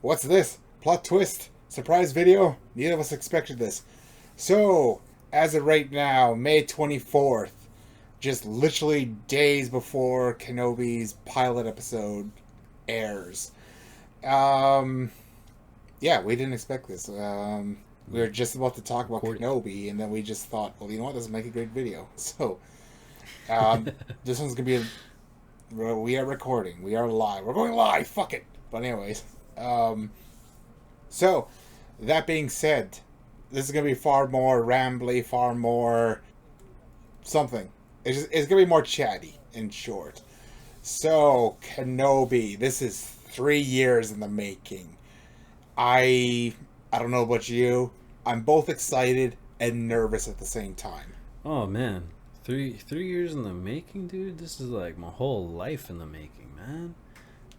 What's this? Plot twist? Surprise video? Neither of us expected this. So, as of right now, May 24th, just literally days before Kenobi's pilot episode airs. Um, yeah, we didn't expect this. We were just about to talk about Recording. Kenobi, and then we just thought, well, you know what? This will make a great video. So, um, this one's gonna be we are recording. We are live. We're going live. Fuck it. But anyways, um, so that being said, this is gonna be far more rambly, far more something. It's gonna be more chatty. In short, so Kenobi. This is 3 years in the making. I I don't know about you. I'm both excited and nervous at the same time. Oh man, three years in the making, dude. This is like my whole life in the making, man.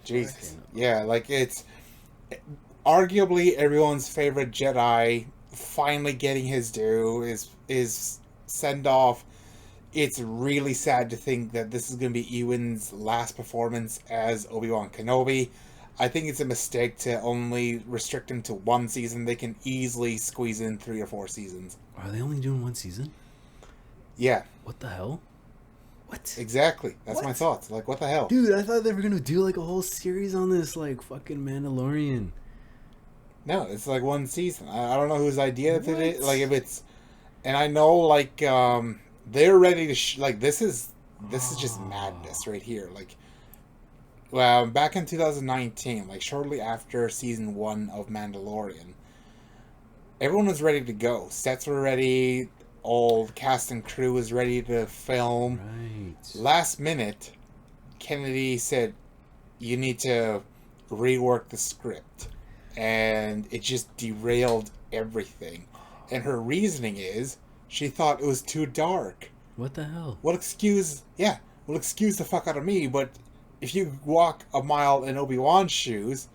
Jesus. Fucking. Yeah, like it's arguably everyone's favorite Jedi finally getting his due is send off. It's really sad to think that this is going to be Ewan's last performance as Obi-Wan Kenobi. I think it's a mistake to only restrict him to one season. They can easily squeeze in 3 or 4 seasons. Are they only doing one season? Yeah, What the hell? What? exactly. That's my What? thoughts. Like, what the hell? Dude, I thought they were gonna do like a whole series on this, like fucking Mandalorian. No, it's like one season. I don't know whose idea if it is. Like, What? if it's, and I know like they're ready to like this is just Oh, madness right here. Like, well, back in 2019, like shortly after season 1 of Mandalorian, everyone was ready to go. Sets were ready. All the cast and crew was ready to film. right. Last minute, Kennedy said, "You need to rework the script," and it just derailed everything. And her reasoning is she thought it was too dark. What the hell? Well, yeah, well, excuse the fuck out of me, but if you walk a mile in Obi-Wan's shoes,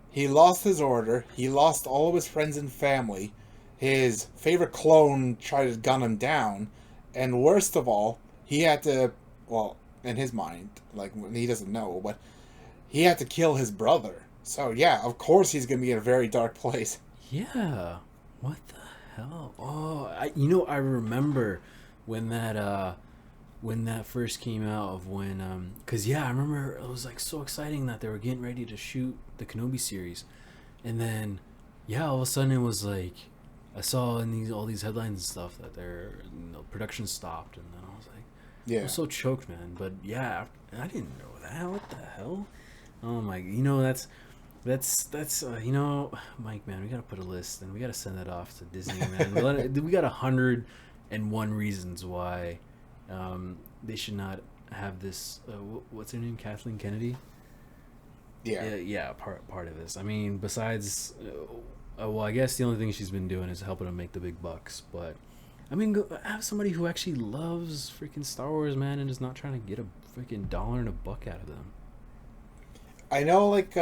he lost his order, he lost all of his friends and family, his favorite clone tried to gun him down, and worst of all, he had to, well, in his mind, like, he doesn't know, but he had to kill his brother. So, yeah, of course he's gonna be in a very dark place. Yeah. What the hell? Oh, I remember when that first came out of when cuz yeah, I remember it was like so exciting that they were getting ready to shoot the Kenobi series. And then yeah, all of a sudden it was like I saw in these all these headlines and stuff that their production stopped, and then I was like I Yeah. was so choked, man. But yeah, I didn't know that. What the hell? Oh my, Mike, man, we gotta put a list and we gotta send that off to Disney, man. We got 101 reasons why they should not have this. What's her name? Kathleen Kennedy. Yeah. Yeah, part of this. I mean, besides, well, I guess the only thing she's been doing is helping them make the big bucks. But I mean, have somebody who actually loves freaking Star Wars, man, and is not trying to get a freaking dollar and a buck out of them. I know, like,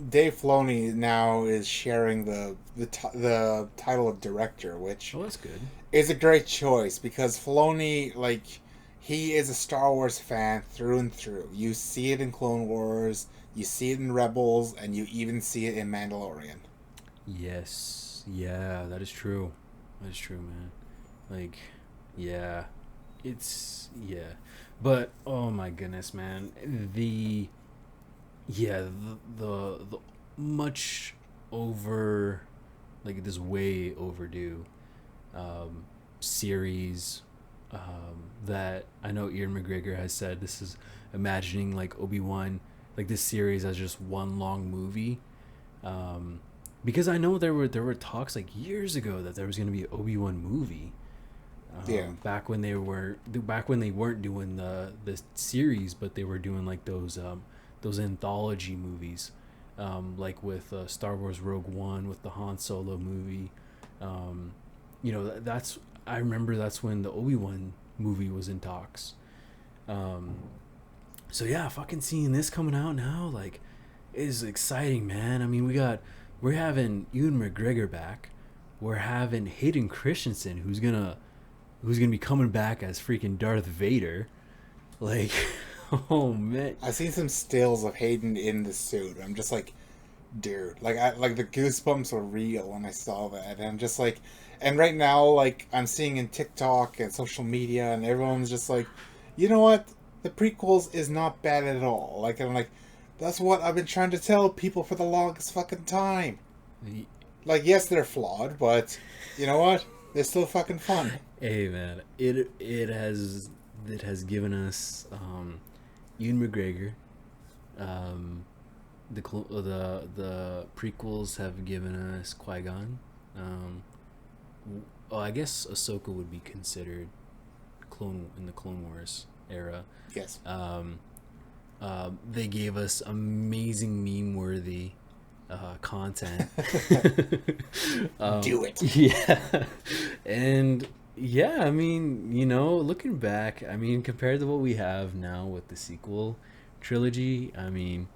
Dave Filoni now is sharing the title of director, which Oh, that's good. is a great choice because Filoni, like, he is a Star Wars fan through and through. You see it in Clone Wars, you see it in Rebels, and you even see it in Mandalorian. Yes. Yeah, that is true. That is true, man. Like, yeah. Yeah. But, oh my goodness, man. The much over, like, this way overdue series that I know Ian McGregor has said this is imagining, like, Obi-Wan, like, this series as just one long movie. Um, because I know there were talks like years ago that there was going to be an Obi-Wan movie. Yeah, Back when they weren't doing the series, but they were doing like those anthology movies, like with Star Wars Rogue One with the Han Solo movie. Um, that's I remember that's when the Obi-Wan movie was in talks. Um, so yeah, fucking seeing this coming out now, like, is exciting, man. I mean, we're having Ewan McGregor back. We're having Hayden Christensen, who's gonna be coming back as freaking Darth Vader. Like, oh man, I've seen some stills of Hayden in the suit. I'm just like, dude, like the goosebumps were real when I saw that, and just like, and right now, like I'm seeing in TikTok and social media, and everyone's just like, you know what, the prequels is not bad at all. Like I'm like, that's what I've been trying to tell people for the longest fucking time. Like, yes, they're flawed, but you know what? They're still fucking fun. Hey man, it has given us Ewan McGregor. Um, the prequels have given us Qui-Gon. Um, I guess Ahsoka would be considered clone in the Clone Wars era. Yes. They gave us amazing meme-worthy content. Do it. Yeah, and yeah, I mean, looking back, I mean, compared to what we have now with the sequel trilogy, I mean,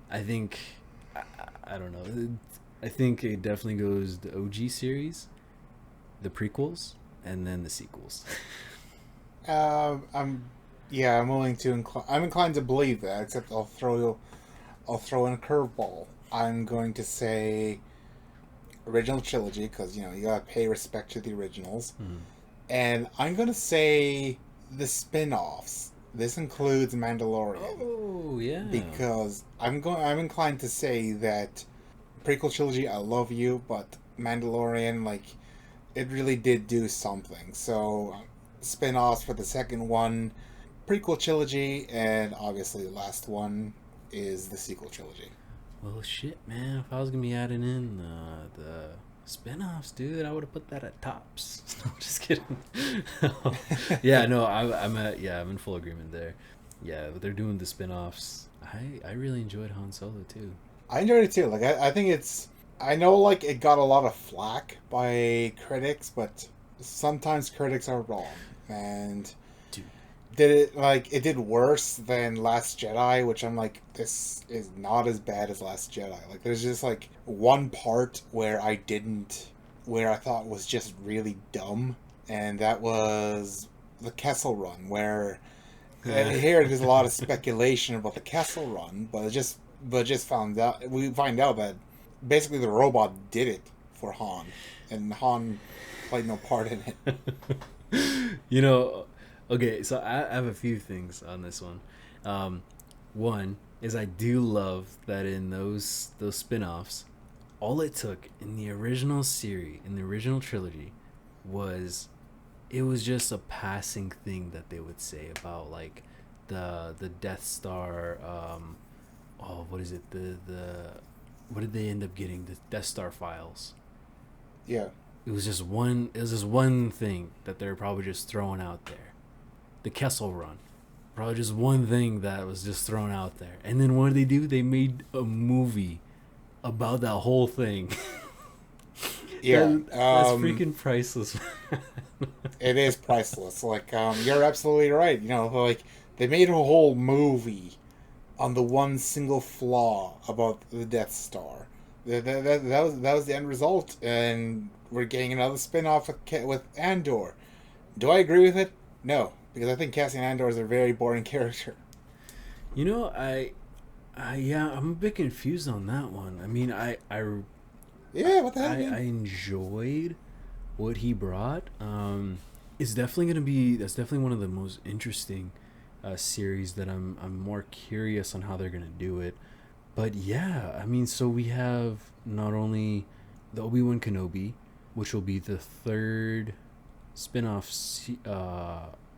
I think I don't know. I think it definitely goes the OG series, the prequels, and then the sequels. I'm yeah, I'm willing to I'm inclined to believe that, except I'll throw in a curveball. I'm going to say original trilogy because you gotta pay respect to the originals, and I'm gonna say the spin-offs. This includes Mandalorian. Oh yeah. Because I'm inclined to say that prequel trilogy, I love you, but Mandalorian, like, it really did do something. So spin-offs for the second one, prequel trilogy, and obviously the last one is the sequel trilogy. Well, shit, man. If I was gonna be adding in the spin-offs, dude, I would have put that at tops. No, I'm just kidding. Yeah, no, I'm in full agreement there. Yeah, but they're doing the spin-offs. I really enjoyed Han Solo too. I enjoyed it too. Like I think I know like it got a lot of flack by critics, but sometimes critics are wrong. And Dude, it did worse than Last Jedi, which I'm like, this is not as bad as Last Jedi. Like there's just like one part where I thought was just really dumb, and that was the Kessel Run, where here there's a lot of speculation about the Kessel Run, but just we find out that basically the robot did it for Han, and Han played no part in it. you know, okay, so I have a few things on this one. One is I do love that in those spin-offs, all it took in the original series, in the original trilogy, was it was just a passing thing that they would say about like the Death Star. What is it? What did they end up getting? The Death Star files. Yeah. It was just one. It was just one thing that they're probably just throwing out there. The Kessel Run, probably just one thing that was just thrown out there. And then what did they do? They made a movie about that whole thing. Yeah, that's freaking priceless. it is priceless. Like, you're absolutely right. Like they made a whole movie on the one single flaw about the Death Star. That was the end result, and we're getting another spin-off with Andor. Do I agree with it? No, because I think Cassian Andor is a very boring character. Yeah, I'm a bit confused on that one. I mean, Yeah, what the hell? I enjoyed what he brought. It's definitely that's definitely one of the most interesting series that I'm more curious on how they're gonna do it. But yeah, I mean, so we have not only the Obi-Wan Kenobi, which will be the third spin-off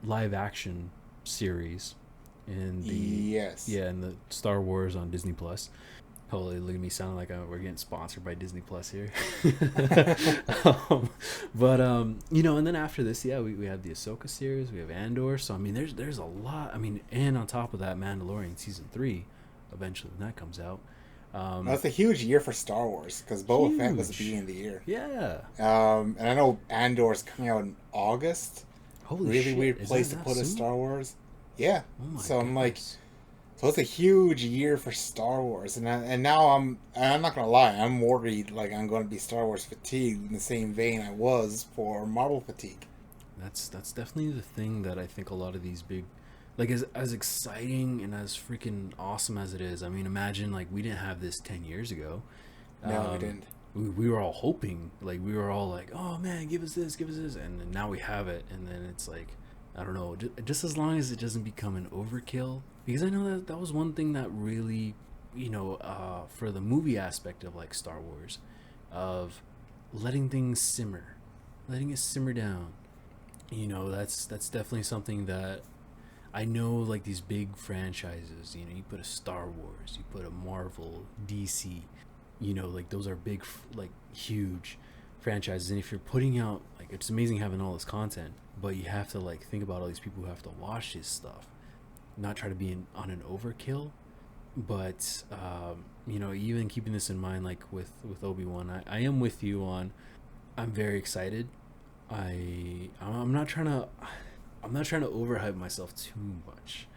live action series in the in the Star Wars on Disney Plus. Holy, look at me sounding like we're getting sponsored by Disney Plus here. But and then after this, yeah, we have the Ahsoka series, we have Andor. So I mean, there's a lot. I mean, and on top of that, Mandalorian season 3, eventually when that comes out. That's a huge year for Star Wars because Boba Fett was the beginning of the year. Yeah. And I know Andor's coming out in August. Holy really shit. weird place to put a Star Wars. Yeah. Oh my so I'm like, goodness. so it's a huge year for Star Wars, and now I'm not gonna lie, I'm worried like I'm going to be Star Wars fatigued in the same vein I was for Marvel fatigue. That's definitely the thing that I think a lot of these big like as exciting and as freaking awesome as it is. I mean, imagine like we didn't have this 10 years ago. No, we um didn't. we were all hoping, like we were all like, oh man, give us this, and then now we have it, and then it's like, I don't know, just as long as it doesn't become an overkill, because I know that that was one thing that really, for the movie aspect of like Star Wars, of letting things simmer, letting it simmer down. That's definitely something that I know, like these big franchises, you put a Star Wars, you put a Marvel, DC, like those are big, like huge franchises. And if you're putting out, like, it's amazing having all this content, but you have to like think about all these people who have to watch this stuff, not try to be on an overkill. But even keeping this in mind, like with Obi-Wan, I am with you on, I'm very excited. I'm not trying to overhype myself too much.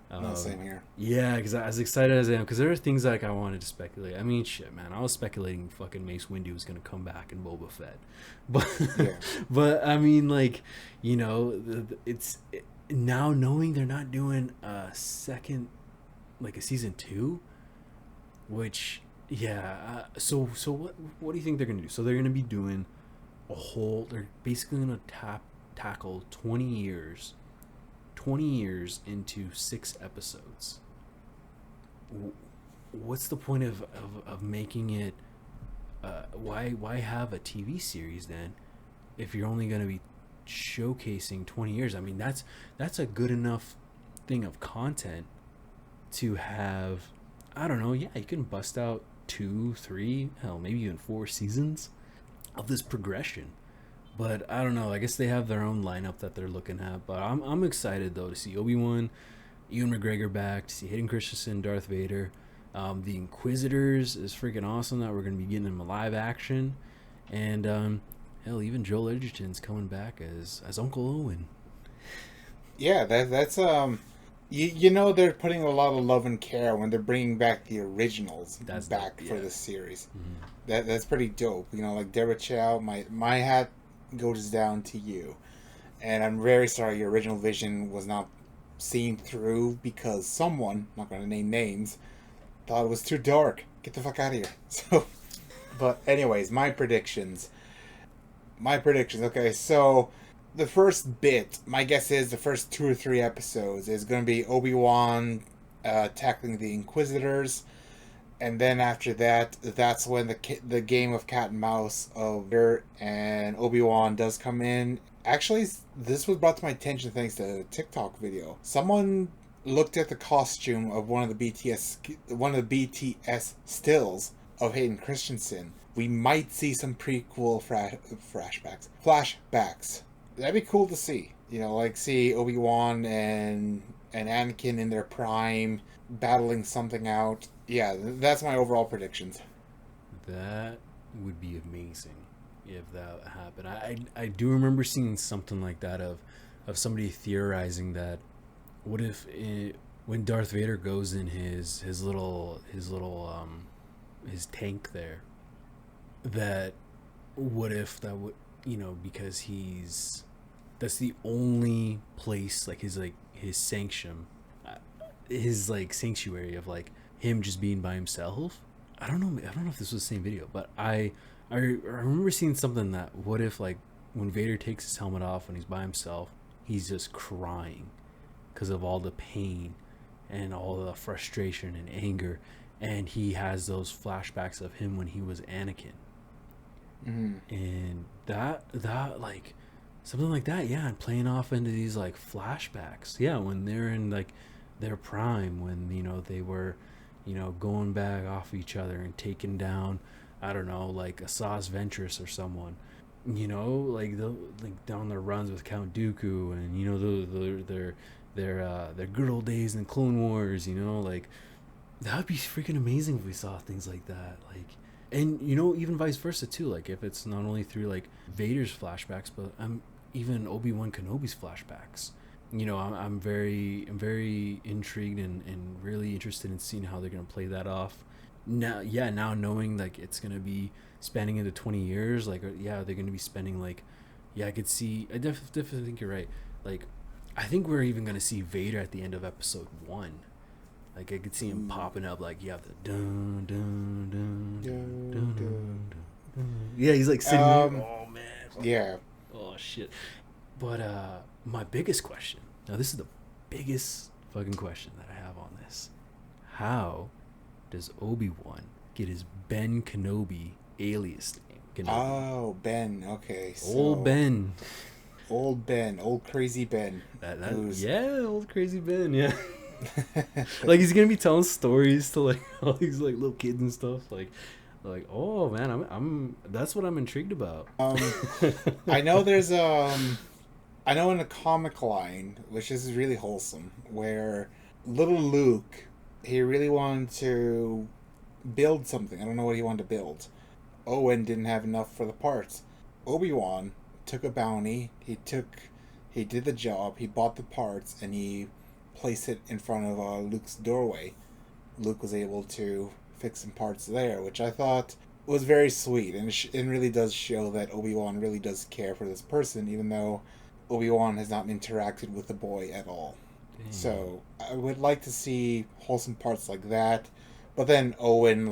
No, Um, same here. yeah, because as excited as I am, because there are things like I wanted to speculate. I mean, shit, man, I was speculating fucking Mace Windu was gonna come back in Boba Fett, but Yeah. but I mean, like, now knowing they're not doing a second, like a season two, which, yeah. So what do you think they're gonna do? So they're gonna be doing a whole. They're basically gonna tackle 20 years into 6 episodes. What's the point of making it? Why have a TV series then, if you're only going to be showcasing 20 years? I mean, that's a good enough thing of content to have. I don't know. Yeah, you can bust out 2, 3, hell, maybe even 4 seasons of this progression. But I don't know. I guess they have their own lineup that they're looking at. But I'm excited though to see Obi-Wan, Ewan McGregor back, to see Hayden Christensen, Darth Vader. The Inquisitors is freaking awesome that we're gonna be getting them live action, and hell, even Joel Edgerton's coming back as Uncle Owen. Yeah, that's they're putting a lot of love and care when they're bringing back the originals That's dope, back for yeah. this series. Mm-hmm. That's pretty dope. Like Deborah Chow, my hat goes down to you, and I'm very sorry your original vision was not seen through because someone, not going to name names, thought it was too dark. Get the fuck out of here. So, but anyways, my predictions. My predictions. Okay, so the first bit, my guess is the first 2 or 3 episodes is going to be Obi-Wan tackling the Inquisitors, and then after that, that's when the game of cat and mouse of Vader and Obi-Wan does come in. Actually, this was brought to my attention thanks to a TikTok video. Someone looked at the costume of one of the BTS stills of Hayden Christensen. We might see some prequel flashbacks. That'd be cool to see. Like see Obi-Wan and Anakin in their prime battling something out. Yeah, that's my overall predictions. That would be amazing if that happened. I do remember seeing something like that of somebody theorizing that, what if when Darth Vader goes in his tank there, that what if that would, because that's the only place, like his sanction, his like sanctuary of like him just being by himself. I don't know if this was the same video, but I remember seeing something that, what if like when Vader takes his helmet off when he's by himself, he's just crying because of all the pain and all the frustration and anger, and he has those flashbacks of him when he was Anakin. Mm-hmm. And that like something like that, yeah, and playing off into these like flashbacks, yeah, when they're in like their prime, when they were going back off each other and taking down, I don't know, like Asajj Ventress or someone, like like down their runs with Count Dooku, and their good old days in Clone Wars, like that would be freaking amazing if we saw things like that, like. And even vice versa too, like if it's not only through like Vader's flashbacks, but even Obi-Wan Kenobi's flashbacks. I'm very intrigued and really interested in seeing how they're gonna play that off. Now knowing like it's gonna be spanning into 20 years, like, yeah, they're gonna be spending like, yeah, I could see. I definitely think you're right. Like, I think we're even gonna see Vader at the end of episode 1. Like I could see him popping up. Like you have the dun dun dun dun dun dun. Dun. Yeah, he's like sitting there. Oh man. Yeah. Oh shit. But my biggest question. Now this is the biggest fucking question that I have on this. How does Obi-Wan get his Ben Kenobi alias name? Kenobi. Oh, Ben. Okay. So Old Ben. Old Ben. Old crazy Ben. Yeah, old crazy Ben. Yeah. Like he's gonna be telling stories to like all these like little kids and stuff. Like oh man, I'm that's what I'm intrigued about. I know there's I know in a comic line, which is really wholesome, where little Luke, he really wanted to build something. I don't know what he wanted to build. Owen didn't have enough for the parts. Obi-Wan took a bounty. He did the job. He bought the parts and he placed it in front of Luke's doorway. Luke was able to fix some parts there, which I thought was very sweet, and it really does show that Obi-Wan really does care for this person, even though Obi-Wan has not interacted with the boy at all. Dang. So I would like to see wholesome parts like that, but then Owen,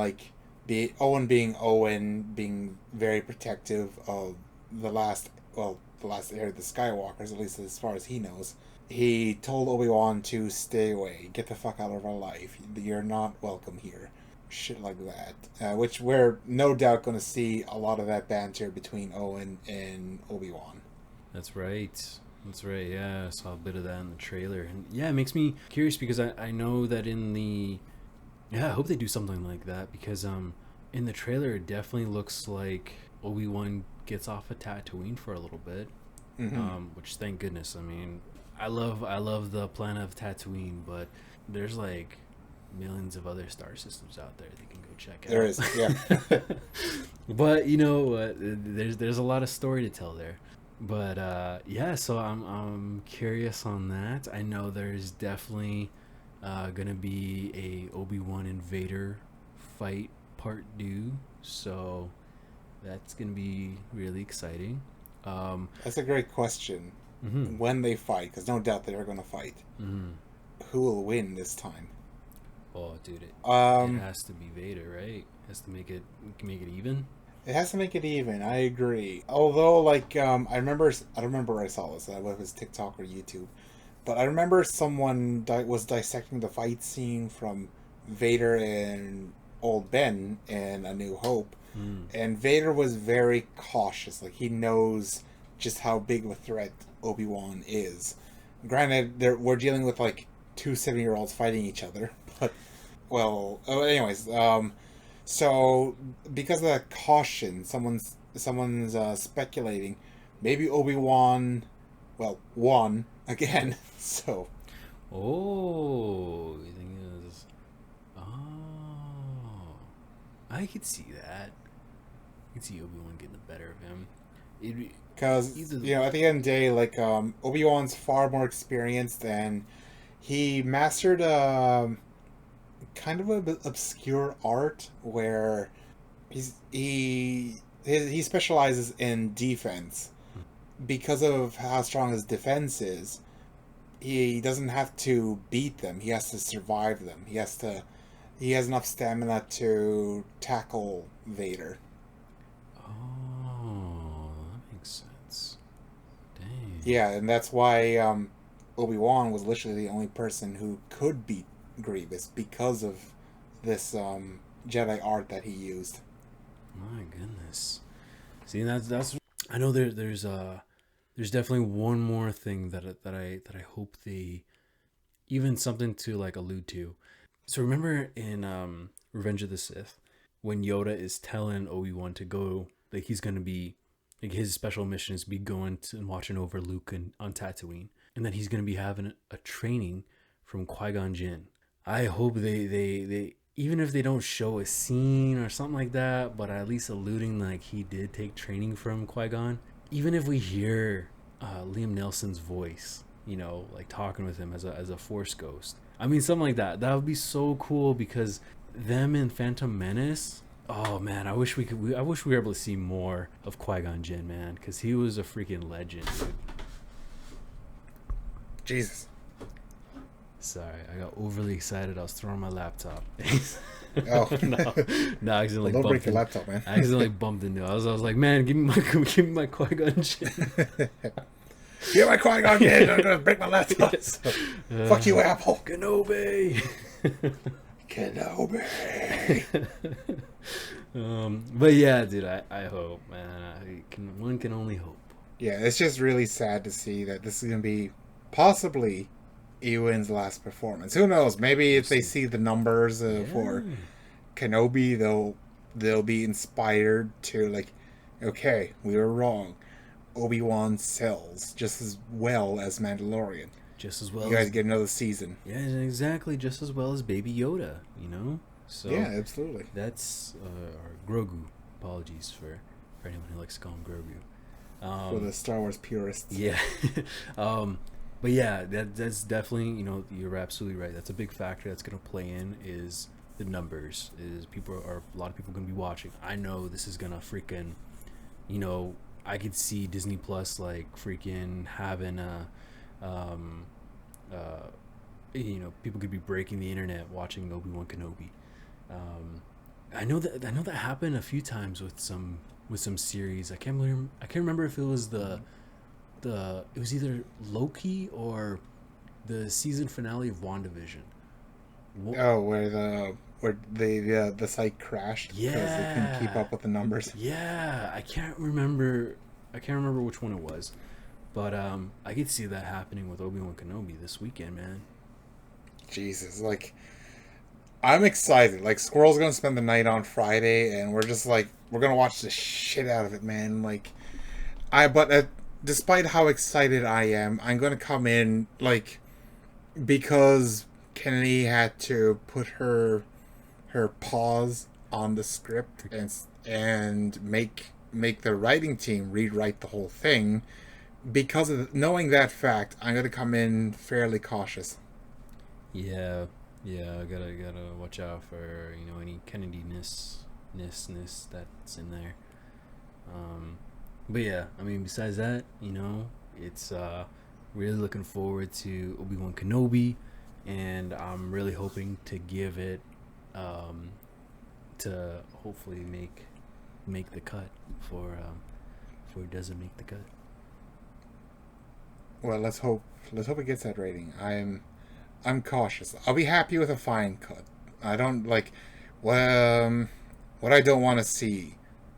being Owen, being very protective of the last heir of the Skywalkers, at least as far as he knows. He told Obi-Wan to stay away, get the fuck out of our life. You're not welcome here. Shit like that. Which we're no doubt going to see a lot of that banter between Owen and Obi-Wan. That's right. Yeah, I saw a bit of that in the trailer. And yeah, it makes me curious because I know that I hope they do something like that because in the trailer it definitely looks like Obi-Wan gets off of Tatooine for a little bit. Mm-hmm. Which thank goodness. I mean, I love the planet of Tatooine, but there's like millions of other star systems out there that you can go check out. There is, yeah. But you know what? There's a lot of story to tell there. But yeah, so I'm curious on that. I know there's definitely gonna be a Obi-Wan and Vader fight part 2, so that's gonna be really exciting. That's a great question. Mm-hmm. When they fight, because no doubt they're going to fight. Mm-hmm. Who will win this time? Oh, dude, it has to be Vader, right? It has to make it even. It has to make it even. I agree. Although, like, I don't remember where I saw this. Whether it was TikTok or YouTube, but I remember someone was dissecting the fight scene from Vader and Old Ben in A New Hope, and Vader was very cautious. Like he knows just how big of a threat Obi-Wan is. Granted, we're dealing with like 2 7-year-olds fighting each other, but anyways, so because of that caution, someone's speculating maybe Obi-Wan won again. So you think it was I could see that. I could see Obi-Wan getting the better of him. Because, at the end of the day, like, Obi-Wan's far more experienced, and he mastered kind of an obscure art where he specializes in defense. Because of how strong his defense is, he doesn't have to beat them. He has to survive them. He has enough stamina to tackle Vader. Yeah, and that's why Obi-Wan was literally the only person who could beat Grievous because of this Jedi art that he used. My goodness. See, that's I know there's definitely one more thing that I hope they even something to like allude to. So remember in Revenge of the Sith when Yoda is telling Obi-Wan to go, like he's gonna be like his special mission is to be going and watching over Luke on Tatooine, and then he's gonna be having a training from Qui-Gon Jinn. I hope they even if they don't show a scene or something like that, but at least alluding like he did take training from Qui-Gon. Even if we hear Liam Neeson's voice, like talking with him as a Force ghost. I mean, something like that. That would be so cool because them in Phantom Menace. Oh man, I wish we were able to see more of Qui-Gon Jinn, man, because he was a freaking legend, dude. Jesus. Sorry, I got overly excited. I was throwing my laptop. Oh. No, I accidentally Don't break bumped your in- laptop, man. I accidentally bumped into it. I was like, man, give me my Qui-Gon Jinn. Get my Qui-Gon Jinn. I'm going to break my laptop. Yes. Fuck you, Apple. Kenobi. Kenobi. But yeah, dude, I hope, man. One can only hope. Yeah, it's just really sad to see that this is going to be possibly Ewan's last performance. Who knows? Maybe if they see the numbers for Kenobi, they'll be inspired to, like, okay, we were wrong. Obi-Wan sells just as well as Mandalorian. Just as well. You guys get another season. Yeah, exactly. Just as well as Baby Yoda, you know. So yeah, absolutely. That's or Grogu. Apologies for anyone who likes to call him Grogu. For the Star Wars purists. Yeah. But yeah, that's definitely, you know, you're absolutely right. That's a big factor that's going to play in is the numbers. Is a lot of people going to be watching. I know this is going to freaking, you know, I could see Disney Plus like freaking having you know, people could be breaking the internet watching Obi-Wan Kenobi. I know that happened a few times with some series. I can't remember if it was it was either Loki or the season finale of WandaVision. Where the site crashed because they couldn't keep up with the numbers. Yeah, I can't remember which one it was, but I could see that happening with Obi-Wan Kenobi this weekend, man. Jesus, like, I'm excited. Like, Squirrel's gonna spend the night on Friday, and we're gonna watch the shit out of it, man. Like, despite how excited I am, I'm gonna come in like because Kennedy had to put her pause on the script and make the writing team rewrite the whole thing. Because of knowing that fact, I'm gonna come in fairly cautious. Yeah, I gotta watch out for, you know, any Kennedy-ness that's in there. But yeah, I mean, besides that, you know, it's really looking forward to Obi-Wan Kenobi, and I'm really hoping to give it to hopefully make the cut for it doesn't make the cut. Well, let's hope it gets that rating. I'm cautious. I'll be happy with a fine cut. I don't like what I don't want to see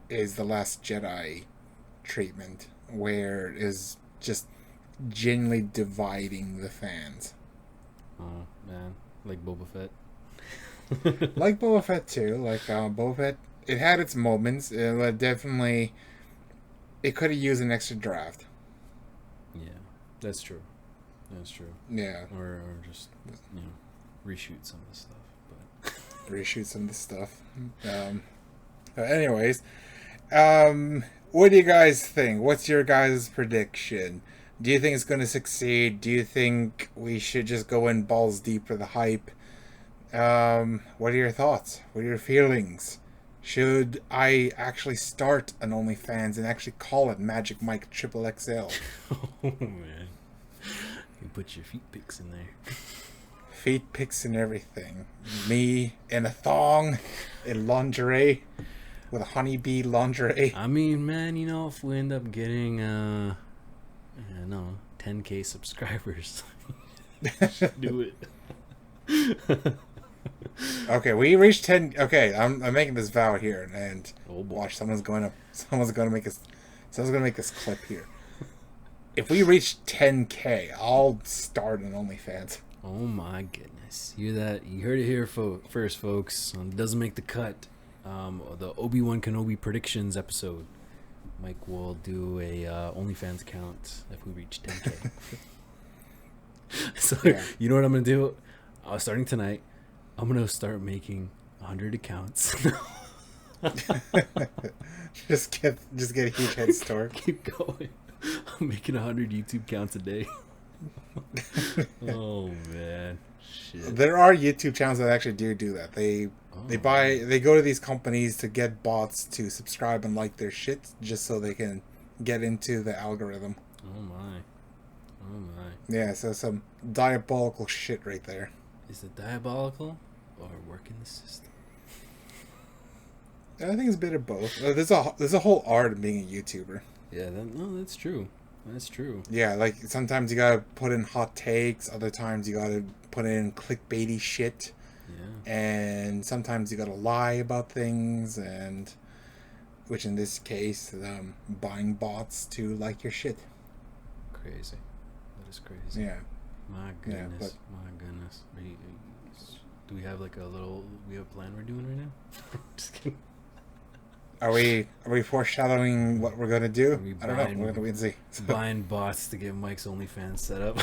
is the Last Jedi treatment, where it is just genuinely dividing the fans. Oh man, like Boba Fett. Like Boba Fett too. Like Boba Fett, it had its moments. Definitely, it could have used an extra draft. Yeah, that's true. Yeah. Or just, you know, reshoot some of the stuff. But reshoot some of the stuff. Anyways, what do you guys think? What's your guys' prediction? Do you think it's going to succeed? Do you think we should just go in balls deep for the hype? What are your thoughts? What are your feelings? Should I actually start an OnlyFans and actually call it Magic Mike XXL? oh man, you put your feet pics in there. Feet pics and everything. Me in a thong, in lingerie, with a honeybee lingerie. I mean, man, you know, if we end up getting 10K subscribers, do it. Okay, we reached 10. Okay, I'm making this vow here, and watch, someone's gonna make this clip here. If we reach 10K, I'll start an OnlyFans. Oh my goodness, you heard it here first, folks. Doesn't make the cut. The Obi-Wan Kenobi predictions episode. Mike will do a OnlyFans account if we reach 10K. So yeah. You know what I'm gonna do? Starting tonight, I'm gonna start making 100 accounts. just get a huge head start. Keep going. I'm making 100 YouTube accounts a day. Oh man, shit. There are YouTube channels that actually do that. They go to these companies to get bots to subscribe and like their shit just so they can get into the algorithm. Oh Oh my. Yeah, so some diabolical shit right there. Is it diabolical or working the system? I think it's a bit of both. There's a whole art of being a YouTuber. Yeah, no, that's true. That's true. Yeah, like sometimes you gotta put in hot takes, other times you gotta put in clickbaity shit, Yeah. and sometimes you gotta lie about things, and which in this case, buying bots to like your shit. Crazy. That is crazy. Yeah, My yeah, goodness. but My goodness. Do we have like a little? We have a plan we're doing right now? Just kidding. are we foreshadowing what we're gonna do? We I don't know. We're gonna wait and see. buying bots to get Mike's OnlyFans set up.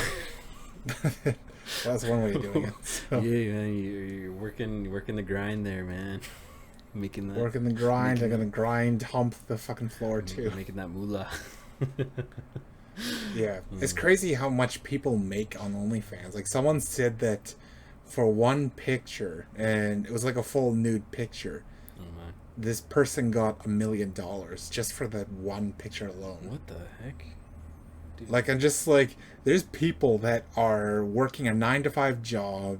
That's one way of doing it. So. Yeah, man, you're working the grind there, man. Making that Working the grind. I'm gonna grind, hump the fucking floor too. making that moolah. Yeah, it's crazy how much people make on OnlyFans. Like someone said that for one picture, and it was like a full nude picture. Oh my! This person got $1 million just for that one picture alone. What the heck? Dude. Like I'm just like, there's people that are working a 9 to 5 job.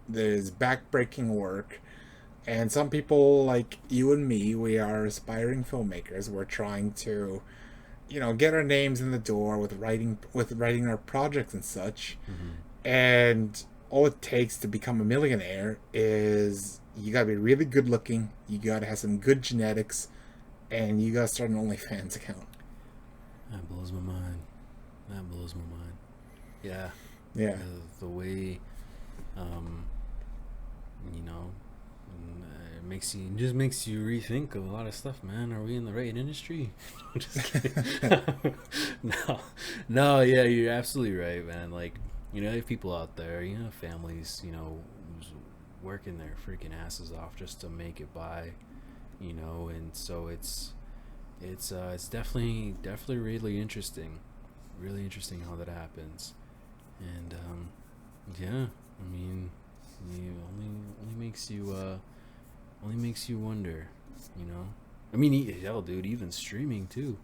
There's backbreaking work, and some people like you and me, we are aspiring filmmakers. We're trying to, get our names in the door with writing our projects and such. Mm-hmm. And all it takes to become a millionaire is you gotta be really good looking, you gotta have some good genetics, and you gotta start an OnlyFans account. That blows my mind. That blows my mind. Yeah. Yeah. The way, it just makes you rethink of a lot of stuff, man. Are we in the right industry? I'm just kidding. No, yeah, you're absolutely right, man. Like, there are people out there, families, who's working their freaking asses off just to make it by, and so it's definitely really interesting how that happens. And yeah, I mean, it only makes you wonder, I mean, hell, dude, even streaming too.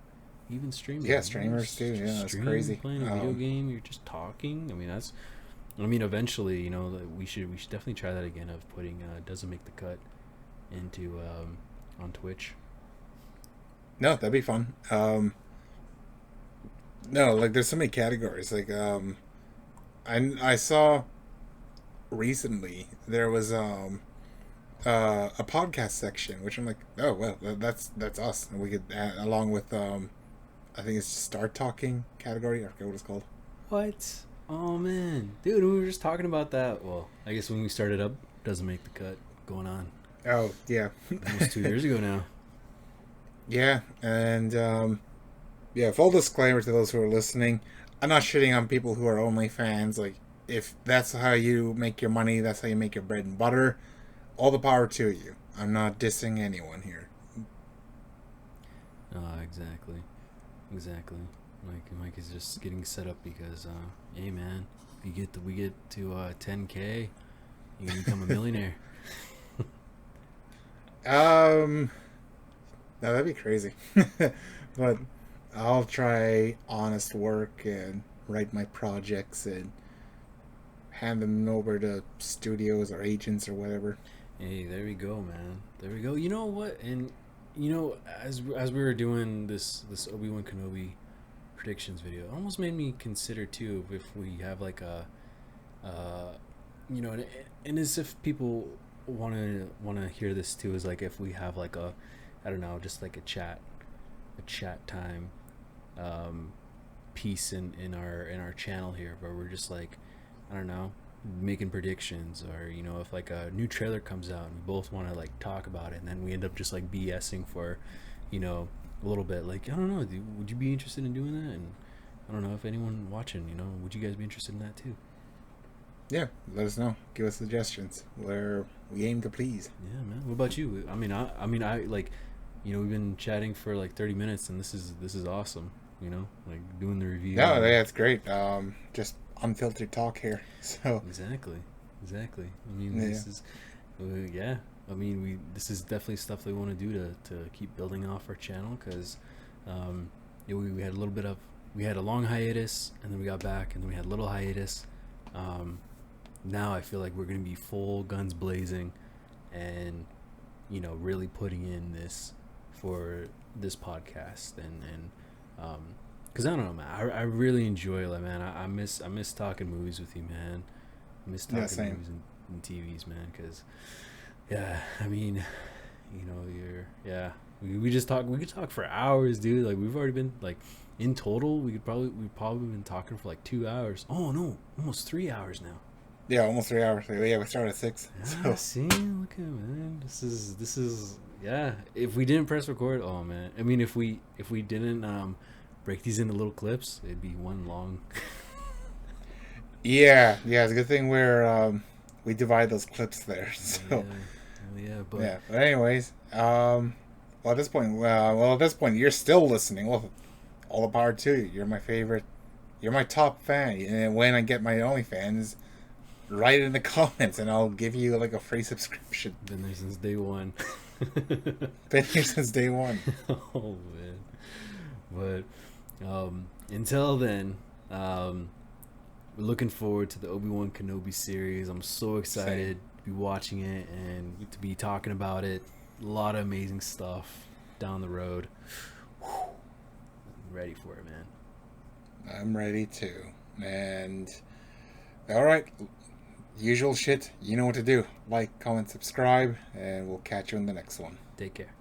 Even streaming. Yeah, streamers too. Yeah, that's crazy. Playing a video game, you're just talking. I mean, eventually, we should definitely try that again of putting doesn't make the cut into on Twitch. No, that'd be fun. No, like there's so many categories. Like I saw recently there was a podcast section, which I'm like, oh well, that's us, and we could add, along with I think it's Start Talking category. I forget what it's called. What? Oh man, dude, we were just talking about that. Well, I guess when we started up, doesn't make the cut. Going on. Oh yeah, almost 2 years ago now. Yeah, and yeah. Full disclaimer to those who are listening, I'm not shitting on people who are OnlyFans. Like, if that's how you make your money, that's how you make your bread and butter. All the power to you. I'm not dissing anyone here. Exactly. Mike is just getting set up because, hey man, we get to 10K, you can become a millionaire. No, that'd be crazy. But I'll try honest work and write my projects and hand them over to studios or agents or whatever. Hey, there we go, man. There we go. You know what? And as we were doing this Obi-Wan Kenobi predictions video, it almost made me consider too if we have like a and as if people want to hear this too, is like if we have like a, I don't know, just like a chat time piece in our channel here where we're just like, I don't know, making predictions, or if like a new trailer comes out and we both want to like talk about it, and then we end up just like BSing for a little bit. Like, I don't know, would you be interested in doing that? And I don't know if anyone watching, would you guys be interested in that too? Yeah, let us know. Give us suggestions. Where we aim to please. Yeah, man. What about you? I mean, I like, we've been chatting for like 30 minutes, and this is awesome. Like doing the review. No, yeah, it's great. Just unfiltered talk here. So exactly. I mean, this is, yeah. I mean, this is definitely stuff that we want to do to keep building off our channel, because we had a little bit of we had a long hiatus, and then we got back, and then we had a little hiatus. Now I feel like we're gonna be full guns blazing, and really putting in this for this podcast, and because I don't know, man, I really enjoy it, man. I miss talking movies with you, man. I miss talking movies and TVs, man. Because I mean, we just talk. We could talk for hours, dude. Like we've already been like. In total, we've probably been talking for like 2 hours. Oh no, almost 3 hours now. Yeah, almost 3 hours. Yeah, we started at 6. Yeah, see, look at man. This is yeah. If we didn't press record, oh man. I mean, if we didn't break these into little clips, it'd be one long. Yeah. It's a good thing we divide those clips there. So but But anyways, at this point, you're still listening. Well, all the power to you. You're my favorite. You're my top fan. And when I get my OnlyFans, write it in the comments, and I'll give you like a free subscription. Been there since day one. Been here since day one. Oh man. But until then, we're looking forward to the Obi-Wan Kenobi series. I'm so excited to be watching it and to be talking about it. A lot of amazing stuff down the road. I'm ready for it, man. I'm ready too. And all right, usual shit. You know what to do. Like, comment, subscribe, and we'll catch you in the next one. Take care.